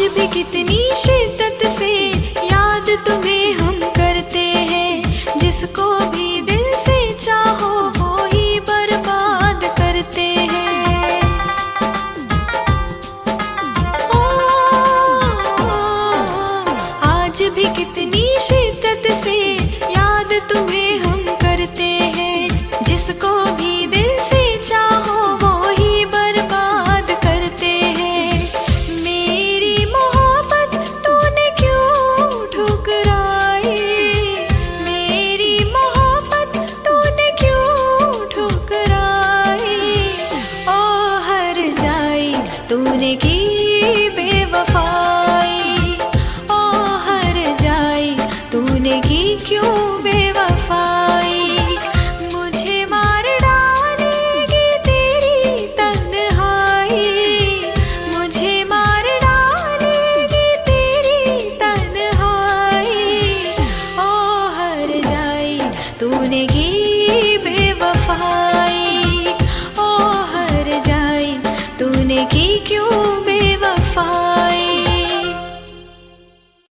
भी कितनी शिद्दत से याद तुम्हें हम करते हैं। जिसको भी दिल से चाहो वो ही बर्बाद करते हैं। ओ, आज भी कितनी शिद्दत से याद तुम्हें हम करते हैं। जिसको भी दिल से चाहो वो ही बर्बाद करते हैं। मेरी मोहब्बत तूने क्यों ठुकराई? मेरी मोहब्बत तूने क्यों ठुकराई? ओ हर जाई तूने की बेवफाई। ओ हर जाई तूने की क्यों बेवफाई? मुझे मार डालेगी तेरी तन्हाई। मुझे मार डालेगी तेरी तन्हाई। ओ हर जाई तूने की बेवफाई। ओ हर जाई तूने की क्यों